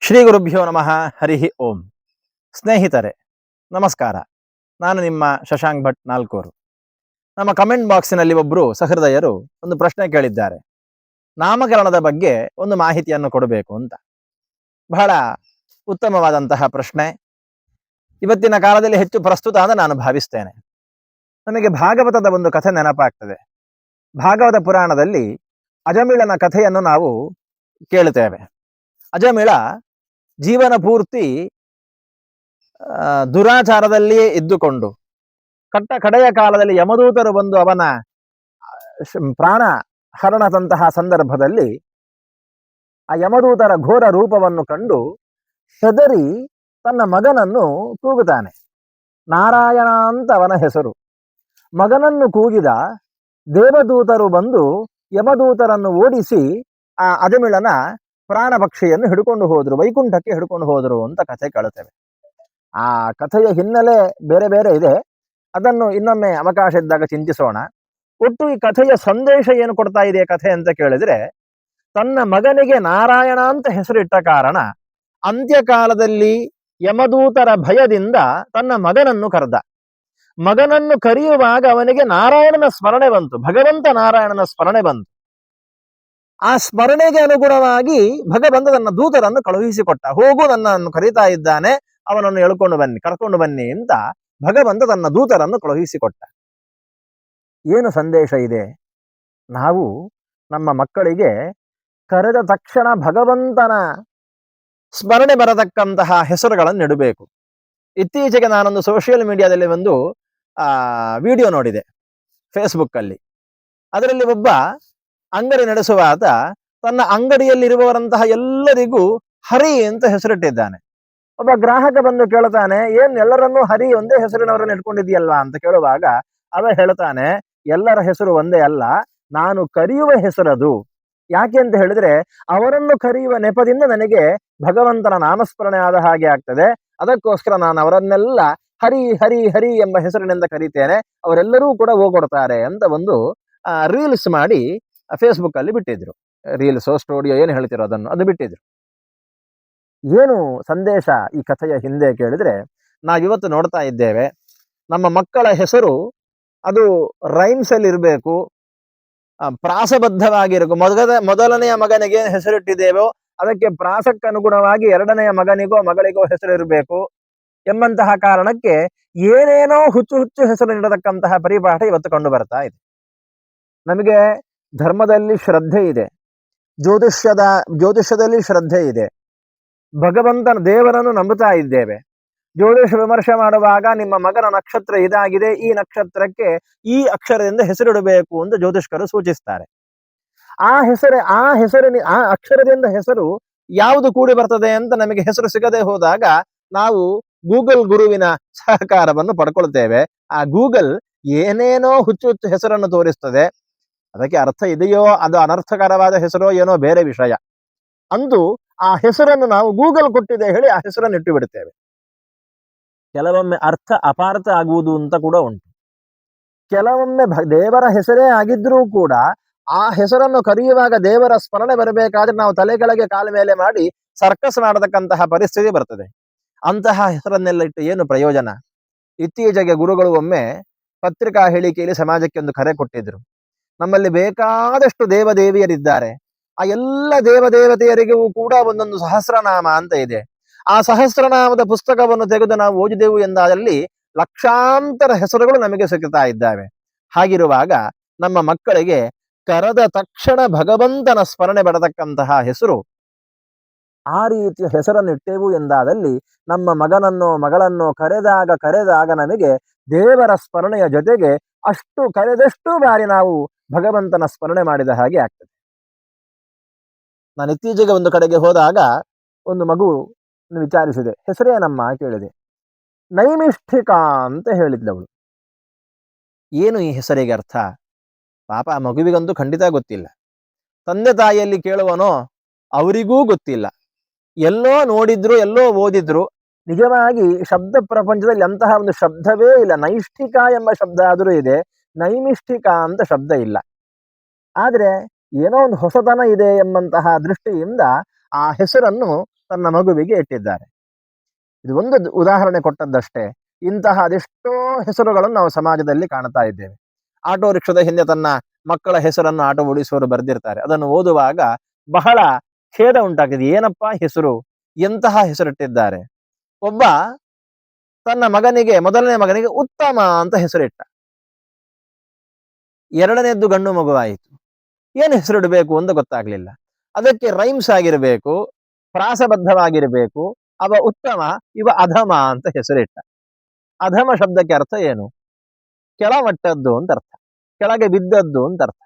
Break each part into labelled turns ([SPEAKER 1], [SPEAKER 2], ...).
[SPEAKER 1] ಶ್ರೀ ಗುರುಭ್ಯೋ ನಮಃ. ಹರಿ ಓಂ. ಸ್ನೇಹಿತರೆ ನಮಸ್ಕಾರ. ನಾನು ನಿಮ್ಮ ಶಶಾಂಕ್ ಭಟ್ ನಾಲ್ಕೂರು. ನಮ್ಮ ಕಮೆಂಟ್ ಬಾಕ್ಸಿನಲ್ಲಿ ಒಬ್ಬರು ಸಹೃದಯರು ಒಂದು ಪ್ರಶ್ನೆ ಕೇಳಿದ್ದಾರೆ. ನಾಮಕರಣದ ಬಗ್ಗೆ ಒಂದು ಮಾಹಿತಿಯನ್ನು ಕೊಡಬೇಕು ಅಂತ. ಬಹಳ ಉತ್ತಮವಾದಂತಹ ಪ್ರಶ್ನೆ. ಇವತ್ತಿನ ಕಾಲದಲ್ಲಿ ಹೆಚ್ಚು ಪ್ರಸ್ತುತ ಅಂತ ನಾನು ಭಾವಿಸ್ತೇನೆ. ನಮಗೆ ಭಾಗವತದ ಒಂದು ಕಥೆ ನೆನಪಾಗ್ತದೆ. ಭಾಗವತ ಪುರಾಣದಲ್ಲಿ ಅಜಮಿಳನ ಕಥೆಯನ್ನು ನಾವು ಕೇಳುತ್ತೇವೆ. ಅಜಮಿಳ ಜೀವನ ಪೂರ್ತಿ ದುರಾಚಾರದಲ್ಲಿಯೇ ಇದ್ದುಕೊಂಡು ಕಡೆಯ ಕಾಲದಲ್ಲಿ ಯಮದೂತರು ಬಂದು ಅವನ ಪ್ರಾಣ ಹರಣದಂತಹ ಸಂದರ್ಭದಲ್ಲಿ ಆ ಯಮದೂತರ ಘೋರ ರೂಪವನ್ನು ಕಂಡು ಹೆದರಿ ತನ್ನ ಮಗನನ್ನು ಕೂಗುತ್ತಾನೆ. ನಾರಾಯಣ ಅಂತ ಅವನ ಹೆಸರು. ಮಗನನ್ನು ಕೂಗಿದ ದೇವದೂತರು ಬಂದು ಯಮದೂತರನ್ನು ಓಡಿಸಿ ಆ ಅಜಮಿಳನ ಪ್ರಾಣ ಪಕ್ಷಿಯನ್ನು ಹಿಡ್ಕೊಂಡು ಹೋದ್ರು, ವೈಕುಂಠಕ್ಕೆ ಹಿಡ್ಕೊಂಡು ಹೋದ್ರು ಅಂತ ಕಥೆ ಕೇಳುತ್ತೇವೆ. ಆ ಕಥೆಯ ಹಿನ್ನೆಲೆ ಬೇರೆ ಬೇರೆ ಇದೆ. ಅದನ್ನು ಇನ್ನೊಮ್ಮೆ ಅವಕಾಶ ಇದ್ದಾಗ ಚಿಂತಿಸೋಣ. ಒಟ್ಟು ಈ ಕಥೆಯ ಸಂದೇಶ ಏನು ಕೊಡ್ತಾ ಇದೆ ಕಥೆ ಅಂತ ಕೇಳಿದ್ರೆ, ತನ್ನ ಮಗನಿಗೆ ನಾರಾಯಣ ಅಂತ ಹೆಸರಿಟ್ಟ ಕಾರಣ ಅಂತ್ಯಕಾಲದಲ್ಲಿ ಯಮದೂತರ ಭಯದಿಂದ ತನ್ನ ಮಗನನ್ನು ಕರೆದ. ಮಗನನ್ನು ಕರೆಯುವಾಗ ಅವನಿಗೆ ನಾರಾಯಣನ ಸ್ಮರಣೆ ಬಂತು, ಭಗವಂತ ನಾರಾಯಣನ ಸ್ಮರಣೆ ಬಂತು. ಆ ಸ್ಮರಣೆಗೆ ಅನುಗುಣವಾಗಿ ಭಗವಂತ ತನ್ನ ದೂತರನ್ನು ಕಳುಹಿಸಿಕೊಟ್ಟ. ಹೋಗು, ನನ್ನನ್ನು ಕರೀತಾ ಇದ್ದಾನೆ, ಅವನನ್ನು ಕರ್ಕೊಂಡು ಬನ್ನಿ ಅಂತ ಭಗವಂತ ತನ್ನ ದೂತರನ್ನು ಕಳುಹಿಸಿಕೊಟ್ಟ. ಏನು ಸಂದೇಶ ಇದೆ? ನಾವು ನಮ್ಮ ಮಕ್ಕಳಿಗೆ ಕರೆದ ತಕ್ಷಣ ಭಗವಂತನ ಸ್ಮರಣೆ ಬರತಕ್ಕಂತಹ ಹೆಸರುಗಳನ್ನು ಇಡಬೇಕು. ಇತ್ತೀಚೆಗೆ ನಾನೊಂದು ಸೋಷಿಯಲ್ ಮೀಡಿಯಾದಲ್ಲಿ ಒಂದು ವಿಡಿಯೋ ನೋಡಿದೆ, ಫೇಸ್ಬುಕ್ ಅಲ್ಲಿ. ಅದರಲ್ಲಿ ಒಬ್ಬ ಅಂಗಡಿ ನಡೆಸುವ ಆತ ತನ್ನ ಅಂಗಡಿಯಲ್ಲಿರುವವರಂತಹ ಎಲ್ಲರಿಗೂ ಹರಿ ಅಂತ ಹೆಸರಿಟ್ಟಿದ್ದಾನೆ. ಒಬ್ಬ ಗ್ರಾಹಕ ಬಂದು ಕೇಳ್ತಾನೆ, ಏನ್ ಎಲ್ಲರನ್ನೂ ಹರಿ ಒಂದೇ ಹೆಸರಿನವರನ್ನು ಇಟ್ಕೊಂಡಿದ್ಯಲ್ವಾ ಅಂತ ಕೇಳುವಾಗ ಅವ ಹೇಳ್ತಾನೆ, ಎಲ್ಲರ ಹೆಸರು ಒಂದೇ ಅಲ್ಲ, ನಾನು ಕರೆಯುವ ಹೆಸರದು. ಯಾಕೆ ಅಂತ ಹೇಳಿದ್ರೆ ಅವರನ್ನು ಕರೆಯುವ ನೆಪದಿಂದ ನನಗೆ ಭಗವಂತನ ನಾಮಸ್ಮರಣೆ ಆದ ಹಾಗೆ ಆಗ್ತದೆ. ಅದಕ್ಕೋಸ್ಕರ ನಾನು ಅವರನ್ನೆಲ್ಲ ಹರಿ ಹರಿ ಹರಿ ಎಂಬ ಹೆಸರಿನಿಂದ ಕರೀತೇನೆ, ಅವರೆಲ್ಲರೂ ಕೂಡ ಹೋಗ್ಕೊಡ್ತಾರೆ ಅಂತ ಒಂದು ರೀಲ್ಸ್ ಮಾಡಿ ಫೇಸ್ಬುಕ್ ಅಲ್ಲಿ ಬಿಟ್ಟಿದ್ರು. ರೀಲ್ಸೋ ಸ್ಟೋರಿಯೋ ಏನು ಹೇಳ್ತಿರೋ ಅದು ಬಿಟ್ಟಿದ್ರು. ಏನು ಸಂದೇಶ ಈ ಕಥೆಯ ಹಿಂದೆ ಕೇಳಿದ್ರೆ, ನಾವಿವತ್ತು ನೋಡ್ತಾ ಇದ್ದೇವೆ, ನಮ್ಮ ಮಕ್ಕಳ ಹೆಸರು ಅದು ರೈಮ್ಸ್ ಅಲ್ಲಿ ಇರಬೇಕು, ಪ್ರಾಸಬದ್ಧವಾಗಿರಬೇಕು. ಮೊದಲನೆಯ ಮಗನಿಗೆ ಹೆಸರಿಟ್ಟಿದ್ದೇವೋ ಅದಕ್ಕೆ ಪ್ರಾಸಕ್ಕನುಗುಣವಾಗಿ ಎರಡನೆಯ ಮಗನಿಗೋ ಮಗಳಿಗೋ ಹೆಸರಿರಬೇಕು ಎಂಬಂತಹ ಕಾರಣಕ್ಕೆ ಏನೇನೋ ಹುಚ್ಚು ಹೆಸರು ನೀಡತಕ್ಕಂತಹ ಪರಿಪಾಠ ಇವತ್ತು ಕಂಡು ಬರ್ತಾ ಇದೆ. ನಮಗೆ ಧರ್ಮದಲ್ಲಿ ಶ್ರದ್ಧೆ ಇದೆ, ಜ್ಯೋತಿಷ್ಯದಲ್ಲಿ ಶ್ರದ್ಧೆ ಇದೆ, ಭಗವಂತನ ದೇವರನ್ನು ನಂಬುತ್ತಾ ಇದ್ದೇವೆ. ಜ್ಯೋತಿಷ ವಿಮರ್ಶೆ ಮಾಡುವಾಗ ನಿಮ್ಮ ಮಗನ ನಕ್ಷತ್ರ ಇದಾಗಿದೆ, ಈ ನಕ್ಷತ್ರಕ್ಕೆ ಈ ಅಕ್ಷರದಿಂದ ಹೆಸರಿಡಬೇಕು ಅಂತ ಜ್ಯೋತಿಷ್ಕರು ಸೂಚಿಸ್ತಾರೆ. ಆ ಅಕ್ಷರದಿಂದ ಹೆಸರು ಯಾವುದು ಕೂಡಿ ಬರ್ತದೆ ಅಂತ ನಮಗೆ ಹೆಸರು ಸಿಗದೆ ಹೋದಾಗ ನಾವು ಗೂಗಲ್ ಗುರುವಿನ ಸಹಕಾರವನ್ನು ಪಡ್ಕೊಳ್ತೇವೆ. ಆ ಗೂಗಲ್ ಏನೇನೋ ಹುಚ್ಚು ಹೆಸರನ್ನು ತೋರಿಸ್ತದೆ. ಅದಕ್ಕೆ ಅರ್ಥ ಇದೆಯೋ ಅದು ಅನರ್ಥಕರವಾದ ಹೆಸರೋ ಏನೋ ಬೇರೆ ವಿಷಯ. ಅಂದು ಆ ಹೆಸರನ್ನು ನಾವು ಗೂಗಲ್ ಕೊಟ್ಟಿದೆ ಹೇಳಿ ಆ ಹೆಸರನ್ನು ಇಟ್ಟು ಬಿಡುತ್ತೇವೆ. ಕೆಲವೊಮ್ಮೆ ಅರ್ಥ ಅಪಾರ್ಥ ಆಗುವುದು ಅಂತ ಕೂಡ ಉಂಟು. ಕೆಲವೊಮ್ಮೆ ದೇವರ ಹೆಸರೇ ಆಗಿದ್ರೂ ಕೂಡ ಆ ಹೆಸರನ್ನು ಕರೆಯುವಾಗ ದೇವರ ಸ್ಮರಣೆ ಬರಬೇಕಾದ್ರೆ ನಾವು ತಲೆ ಕೆಳಗೆ ಕಾಲ ಮೇಲೆ ಮಾಡಿ ಸರ್ಕಸ್ ಮಾಡತಕ್ಕಂತಹ ಪರಿಸ್ಥಿತಿ ಬರ್ತದೆ. ಅಂತಹ ಹೆಸರನ್ನೆಲ್ಲ ಇಟ್ಟು ಏನು ಪ್ರಯೋಜನ? ಇತ್ತೀಚೆಗೆ ಗುರುಗಳು ಒಮ್ಮೆ ಪತ್ರಿಕಾ ಹೇಳಿಕೆಯಲ್ಲಿ ಸಮಾಜಕ್ಕೆ ಒಂದು ಕರೆ ಕೊಟ್ಟಿದ್ರು. ನಮ್ಮಲ್ಲಿ ಬೇಕಾದಷ್ಟು ದೇವದೇವಿಯರಿದ್ದಾರೆ, ಆ ಎಲ್ಲ ದೇವದೇವತೆಯರಿಗೂ ಕೂಡ ಒಂದೊಂದು ಸಹಸ್ರನಾಮ ಅಂತ ಇದೆ. ಆ ಸಹಸ್ರನಾಮದ ಪುಸ್ತಕವನ್ನು ತೆಗೆದು ನಾವು ಓದಿದೆವು ಎಂದಾದಲ್ಲಿ ಲಕ್ಷಾಂತರ ಹೆಸರುಗಳು ನಮಗೆ ಸಿಗುತ್ತಾ ಇದ್ದಾವೆ. ಹಾಗಿರುವಾಗ ನಮ್ಮ ಮಕ್ಕಳಿಗೆ ಕರೆದ ತಕ್ಷಣ ಭಗವಂತನ ಸ್ಮರಣೆ ಬರತಕ್ಕಂತಹ ಹೆಸರು, ಆ ರೀತಿಯ ಹೆಸರನ್ನು ಇಟ್ಟೆವು ಎಂದಾದಲ್ಲಿ ನಮ್ಮ ಮಗನನ್ನೋ ಮಗಳನ್ನೋ ಕರೆದಾಗ ನಮಗೆ ದೇವರ ಸ್ಮರಣೆಯ ಜೊತೆಗೆ ಅಷ್ಟು ಕರೆದಷ್ಟು ಬಾರಿ ನಾವು ಭಗವಂತನ ಸ್ಮರಣೆ ಮಾಡಿದ ಹಾಗೆ ಆಗ್ತದೆ. ನಾನು ಇತ್ತೀಚೆಗೆ ಒಂದು ಕಡೆಗೆ ಹೋದಾಗ ಒಂದು ಮಗು ವಿಚಾರಿಸಿದೆ, ಹೆಸರೇನಮ್ಮ ಕೇಳಿದೆ. ನೈಮಿಷ್ಠಿಕಾ ಅಂತ ಹೇಳಿದ್ದವಳು. ಏನು ಈ ಹೆಸರಿಗೆ ಅರ್ಥ? ಪಾಪ ಆ ಮಗುವಿಗಂತೂ ಖಂಡಿತ ಗೊತ್ತಿಲ್ಲ. ತಂದೆ ತಾಯಿಯಲ್ಲಿ ಕೇಳುವನೋ ಅವರಿಗೂ ಗೊತ್ತಿಲ್ಲ. ಎಲ್ಲೋ ನೋಡಿದ್ರು, ಎಲ್ಲೋ ಓದಿದ್ರು. ನಿಜವಾಗಿ ಶಬ್ದ ಪ್ರಪಂಚದಲ್ಲಿ ಅಂತಹ ಒಂದು ಶಬ್ದವೇ ಇಲ್ಲ. ನೈಷ್ಠಿಕ ಎಂಬ ಶಬ್ದ ಆದರೂ ಇದೆ, ನೈಮಿಷ್ಠಿಕ ಅಂತ ಶಬ್ದ ಇಲ್ಲ. ಆದ್ರೆ ಏನೋ ಒಂದು ಹೊಸತನ ಇದೆ ಎಂಬಂತಹ ದೃಷ್ಟಿಯಿಂದ ಆ ಹೆಸರನ್ನು ತನ್ನ ಮಗುವಿಗೆ ಇಟ್ಟಿದ್ದಾರೆ. ಇದು ಒಂದು ಉದಾಹರಣೆ ಕೊಟ್ಟದ್ದಷ್ಟೇ. ಇಂತಹ ಅದೆಷ್ಟೋ ಹೆಸರುಗಳನ್ನು ನಾವು ಸಮಾಜದಲ್ಲಿ ಕಾಣ್ತಾ ಇದ್ದೇವೆ. ಆಟೋ ರಿಕ್ಷಾದ ಹಿಂದೆ ತನ್ನ ಮಕ್ಕಳ ಹೆಸರನ್ನು ಆಟೋ ಓಡಿಸುವವರು ಬರೆದಿರ್ತಾರೆ. ಅದನ್ನು ಓದುವಾಗ ಬಹಳ ಖೇದ ಉಂಟಾಗಿದೆ. ಏನಪ್ಪಾ ಹೆಸರು, ಎಂತಹ ಹೆಸರಿಟ್ಟಿದ್ದಾರೆ. ಒಬ್ಬ ತನ್ನ ಮಗನಿಗೆ, ಮೊದಲನೇ ಮಗನಿಗೆ ಉತ್ತಮ ಅಂತ ಹೆಸರಿಟ್ಟ. ಎರಡನೇದ್ದು ಗಂಡು ಮಗುವಾಯಿತು. ಏನು ಹೆಸರಿಡಬೇಕು ಅಂತ ಗೊತ್ತಾಗ್ಲಿಲ್ಲ. ಅದಕ್ಕೆ ರೈಮ್ಸ್ ಆಗಿರಬೇಕು, ಪ್ರಾಸಬದ್ಧವಾಗಿರಬೇಕು. ಅವ ಉತ್ತಮ, ಇವ ಅಧಮ ಅಂತ ಹೆಸರಿಟ್ಟ. ಅಧಮ ಶಬ್ದಕ್ಕೆ ಅರ್ಥ ಏನು? ಕೆಳಮಟ್ಟದ್ದು ಅಂತ ಅರ್ಥ, ಕೆಳಗೆ ಬಿದ್ದದ್ದು ಅಂತ ಅರ್ಥ.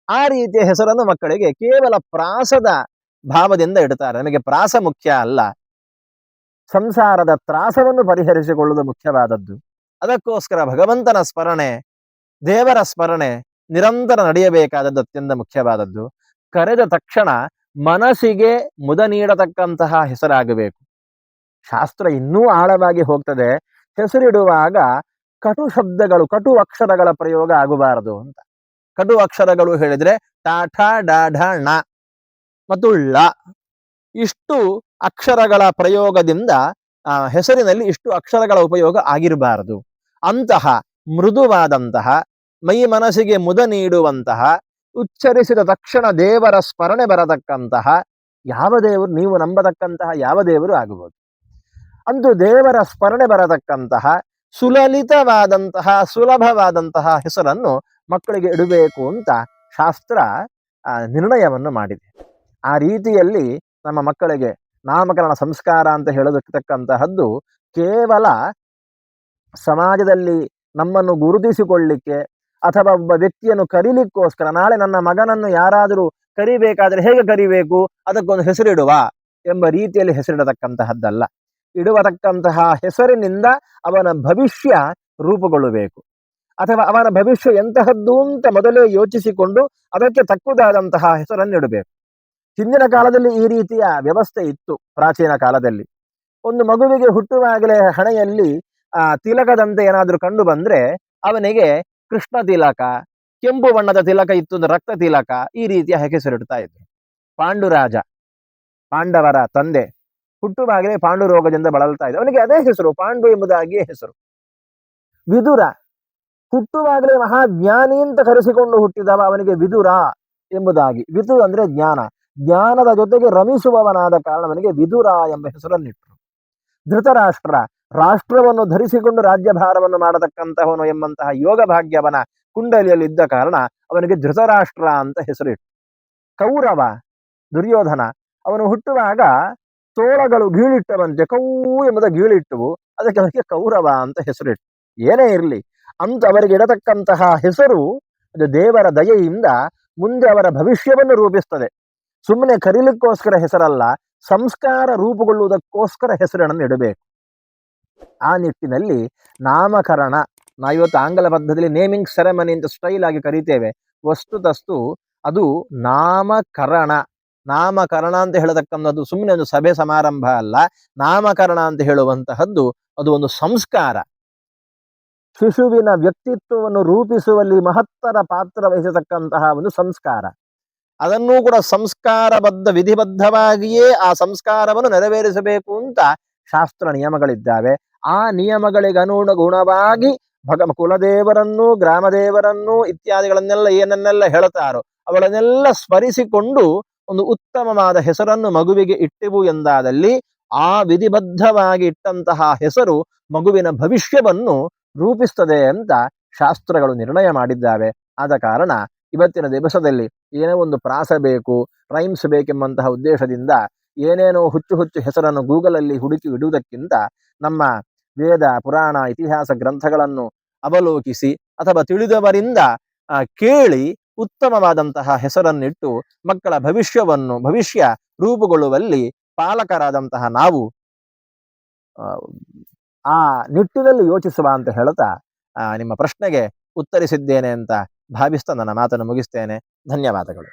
[SPEAKER 1] ಆ ರೀತಿಯ ಹೆಸರನ್ನು ಮಕ್ಕಳಿಗೆ ಕೇವಲ ಪ್ರಾಸದ ಭಾವದಿಂದ ಇಡ್ತಾರೆ. ನಮಗೆ ಪ್ರಾಸ ಮುಖ್ಯ ಅಲ್ಲ, ಸಂಸಾರದ ತ್ರಾಸವನ್ನು ಪರಿಹರಿಸಿಕೊಳ್ಳುವುದು ಮುಖ್ಯವಾದದ್ದು. ಅದಕ್ಕೋಸ್ಕರ ಭಗವಂತನ ಸ್ಮರಣೆ, ದೇವರ ಸ್ಮರಣೆ ನಿರಂತರ ನಡೆಯಬೇಕಾದದ್ದು ಅತ್ಯಂತ ಮುಖ್ಯವಾದದ್ದು. ಕರೆದ ತಕ್ಷಣ ಮನಸ್ಸಿಗೆ ಮುದ ನೀಡತಕ್ಕಂತಹ ಹೆಸರಾಗಬೇಕು. ಶಾಸ್ತ್ರ ಇನ್ನೂ ಆಳವಾಗಿ ಹೋಗ್ತದೆ. ಹೆಸರಿಡುವಾಗ ಕಟು ಶಬ್ದಗಳು, ಕಟು ಅಕ್ಷರಗಳ ಪ್ರಯೋಗ ಆಗಬಾರದು ಅಂತ. ಕಟು ಅಕ್ಷರಗಳು ಹೇಳಿದ್ರೆ ಟಾಠ ಡಾಢ ಣ ಮತ್ತು ಳ, ಇಷ್ಟು ಅಕ್ಷರಗಳ ಪ್ರಯೋಗದಿಂದ ಹೆಸರಿನಲ್ಲಿ ಇಷ್ಟು ಅಕ್ಷರಗಳ ಉಪಯೋಗ ಆಗಿರಬಾರದು. ಅಂತಹ ಮೃದುವಾದಂತಹ, ಮೈ ಮನಸ್ಸಿಗೆ ಮುದ ನೀಡುವಂತಹ, ಉಚ್ಚರಿಸಿದ ತಕ್ಷಣ ದೇವರ ಸ್ಮರಣೆ ಬರತಕ್ಕಂತಹ ಯಾವ ದೇವರು, ನೀವು ನಂಬತಕ್ಕಂತಹ ಯಾವ ದೇವರು ಆಗಬಹುದು. ಅಂದು ದೇವರ ಸ್ಮರಣೆ ಬರತಕ್ಕಂತಹ ಸುಲಲಿತವಾದಂತಹ, ಸುಲಭವಾದಂತಹ ಹೆಸರನ್ನು ಮಕ್ಕಳಿಗೆ ಇಡಬೇಕು ಅಂತ ಶಾಸ್ತ್ರ ನಿರ್ಣಯವನ್ನು ಮಾಡಿದೆ. ಆ ರೀತಿಯಲ್ಲಿ ನಮ್ಮ ಮಕ್ಕಳಿಗೆ ನಾಮಕರಣ ಸಂಸ್ಕಾರ ಅಂತ ಹೇಳತಕ್ಕಂತಹದ್ದು ಕೇವಲ ಸಮಾಜದಲ್ಲಿ ನಮ್ಮನ್ನು ಗುರುತಿಸಿಕೊಳ್ಳಿಕ್ಕೆ ಅಥವಾ ಒಬ್ಬ ವ್ಯಕ್ತಿಯನ್ನು ಕರೀಲಿಕ್ಕೋಸ್ಕರ, ನಾಳೆ ನನ್ನ ಮಗನನ್ನು ಯಾರಾದರೂ ಕರಿಬೇಕಾದ್ರೆ ಹೇಗೆ ಕರಿಬೇಕು, ಅದಕ್ಕೊಂದು ಹೆಸರಿಡುವ ಎಂಬ ರೀತಿಯಲ್ಲಿ ಹೆಸರಿಡತಕ್ಕಂತಹದ್ದಲ್ಲ. ಇಡುವತಕ್ಕಂತಹ ಹೆಸರಿನಿಂದ ಅವನ ಭವಿಷ್ಯ ರೂಪುಗೊಳ್ಳಬೇಕು, ಅಥವಾ ಅವನ ಭವಿಷ್ಯ ಎಂತಹದ್ದು ಅಂತ ಮೊದಲೇ ಯೋಚಿಸಿಕೊಂಡು ಅದಕ್ಕೆ ತಕ್ಕುದಾದಂತಹ ಹೆಸರನ್ನು ಇಡಬೇಕು. ಹಿಂದಿನ ಕಾಲದಲ್ಲಿ ಈ ರೀತಿಯ ವ್ಯವಸ್ಥೆ ಇತ್ತು. ಪ್ರಾಚೀನ ಕಾಲದಲ್ಲಿ ಒಂದು ಮಗುವಿಗೆ ಹುಟ್ಟುವಾಗಲೇ ಹಣೆಯಲ್ಲಿ ತಿಲಕದಂತೆ ಏನಾದರೂ ಕಂಡು ಬಂದ್ರೆ ಅವನಿಗೆ ಕೃಷ್ಣ ತಿಲಕ, ಕೆಂಪು ಬಣ್ಣದ ತಿಲಕ ಇತ್ತು, ರಕ್ತ ತಿಲಕ, ಈ ರೀತಿಯ ಹೆಸರಿಡ್ತಾ ಇದ್ರು. ಪಾಂಡುರಾಜ, ಪಾಂಡವರ ತಂದೆ, ಹುಟ್ಟುವಾಗಲೇ ಪಾಂಡು ರೋಗದಿಂದ ಬಳಲ್ತಾ ಇದ್ದ, ಅವನಿಗೆ ಅದೇ ಹೆಸರು, ಪಾಂಡು ಎಂಬುದಾಗಿಯೇ ಹೆಸರು. ವಿದುರ, ಹುಟ್ಟುವಾಗಲೇ ಮಹಾಜ್ಞಾನಿ ಅಂತ ಕರೆಸಿಕೊಂಡು ಹುಟ್ಟಿದವ, ಅವನಿಗೆ ವಿದುರ ಎಂಬುದಾಗಿ. ವಿದು ಅಂದ್ರೆ ಜ್ಞಾನ, ಜ್ಞಾನದ ಜೊತೆಗೆ ರಮಿಸುವವನಾದ ಕಾರಣ ಅವನಿಗೆ ವಿದುರ ಎಂಬ ಹೆಸರನ್ನಿಟ್ಟರು. ಧೃತರಾಷ್ಟ್ರ, ರಾಷ್ಟ್ರವನ್ನು ಧರಿಸಿಕೊಂಡು ರಾಜ್ಯಭಾರವನ್ನು ಮಾಡತಕ್ಕಂತಹವನು ಎಂಬಂತಹ ಯೋಗ ಭಾಗ್ಯವನ ಕುಂಡಲಿಯಲ್ಲಿ ಇದ್ದ ಕಾರಣ ಅವನಿಗೆ ಧೃತರಾಷ್ಟ್ರ ಅಂತ ಹೆಸರಿಟ್ಟು. ಕೌರವ, ದುರ್ಯೋಧನ, ಅವನು ಹುಟ್ಟುವಾಗ ತೋಳಗಳು ಗೀಳಿಟ್ಟವಂತೆ, ಕೌ ಎಂಬುದ ಗೀಳಿಟ್ಟವು, ಅದಕ್ಕೆ ಅವರಿಗೆ ಕೌರವ ಅಂತ ಹೆಸರಿಟ್ಟು. ಏನೇ ಇರಲಿ ಅಂತ ಅವರಿಗೆ ಇಡತಕ್ಕಂತಹ ಹೆಸರು ಅದು ದೇವರ ದಯೆಯಿಂದ ಮುಂದೆ ಅವರ ಭವಿಷ್ಯವನ್ನು ರೂಪಿಸ್ತದೆ. ಸುಮ್ಮನೆ ಕರೀಲಿಕ್ಕೋಸ್ಕರ ಹೆಸರಲ್ಲ, ಸಂಸ್ಕಾರ ರೂಪುಗೊಳ್ಳುವುದಕ್ಕೋಸ್ಕರ ಹೆಸರನ್ನು ಇಡಬೇಕು. ಆ ನಿಟ್ಟಿನಲ್ಲಿ ನಾಮಕರಣ, ನಾವಿವತ್ತು ಆಂಗ್ಲ ಪದ್ಧತಿಯಲ್ಲಿ ನೇಮಿಂಗ್ ಸೆರೆಮನಿ ಅಂತ ಸ್ಟೈಲ್ ಆಗಿ ಕರೀತೇವೆ. ವಸ್ತುತಸ್ತು ಅದು ನಾಮಕರಣ. ನಾಮಕರಣ ಅಂತ ಹೇಳತಕ್ಕಂಥದ್ದು ಸುಮ್ಮನೆ ಒಂದು ಸಭೆ ಸಮಾರಂಭ ಅಲ್ಲ. ನಾಮಕರಣ ಅಂತ ಹೇಳುವಂತಹದ್ದು ಅದು ಒಂದು ಸಂಸ್ಕಾರ. ಶಿಶುವಿನ ವ್ಯಕ್ತಿತ್ವವನ್ನು ರೂಪಿಸುವಲ್ಲಿ ಮಹತ್ತರ ಪಾತ್ರ ವಹಿಸತಕ್ಕಂತಹ ಒಂದು ಸಂಸ್ಕಾರ. ಅದನ್ನೂ ಕೂಡ ಸಂಸ್ಕಾರಬದ್ಧ, ವಿಧಿಬದ್ಧವಾಗಿಯೇ ಆ ಸಂಸ್ಕಾರವನ್ನು ನೆರವೇರಿಸಬೇಕು ಅಂತ ಶಾಸ್ತ್ರ ನಿಯಮಗಳಿದ್ದಾವೆ. ಆ ನಿಯಮಗಳಿಗನುಗುಣವಾಗಿ ಕುಲದೇವರನ್ನು, ಗ್ರಾಮದೇವರನ್ನು ಇತ್ಯಾದಿಗಳನ್ನೆಲ್ಲ ಏನನ್ನೆಲ್ಲ ಹೇಳ್ತಾರೋ ಅವುಗಳನ್ನೆಲ್ಲ ಸ್ಮರಿಸಿಕೊಂಡು ಒಂದು ಉತ್ತಮವಾದ ಹೆಸರನ್ನು ಮಗುವಿಗೆ ಇಟ್ಟೆವು ಎಂದಾದಲ್ಲಿ ಆ ವಿಧಿಬದ್ಧವಾಗಿ ಇಟ್ಟಂತಹ ಹೆಸರು ಮಗುವಿನ ಭವಿಷ್ಯವನ್ನು ರೂಪಿಸ್ತದೆ ಅಂತ ಶಾಸ್ತ್ರಗಳು ನಿರ್ಣಯ ಮಾಡಿದ್ದಾವೆ. ಆದ ಕಾರಣ ಇವತ್ತಿನ ದಿವಸದಲ್ಲಿ ಏನೋ ಒಂದು ಪ್ರಾಸ ಬೇಕು, ರೈಮ್ಸ್ ಬೇಕೆಂಬಂತಹ ಉದ್ದೇಶದಿಂದ ಏನೇನೋ ಹುಚ್ಚು ಹೆಸರನ್ನು ಗೂಗಲಲ್ಲಿ ಹುಡುಕಿ ಇಡುವುದಕ್ಕಿಂತ ನಮ್ಮ ವೇದ, ಪುರಾಣ, ಇತಿಹಾಸ ಗ್ರಂಥಗಳನ್ನು ಅವಲೋಕಿಸಿ ಅಥವಾ ತಿಳಿದವರಿಂದ ಕೇಳಿ ಉತ್ತಮವಾದಂತಹ ಹೆಸರನ್ನಿಟ್ಟು ಮಕ್ಕಳ ಭವಿಷ್ಯ ರೂಪುಗೊಳ್ಳುವಲ್ಲಿ ಪಾಲಕರಾದಂತಹ ನಾವು ಆ ನಿಟ್ಟಿನಲ್ಲಿ ಯೋಚಿಸುವ ಅಂತ ಹೇಳ್ತಾ ನಿಮ್ಮ ಪ್ರಶ್ನೆಗೆ ಉತ್ತರಿಸಿದ್ದೇನೆ ಅಂತ ಭಾವಿಸ್ತಾ ನನ್ನ ಮಾತನ್ನು ಮುಗಿಸ್ತೇನೆ. ಧನ್ಯವಾದಗಳು.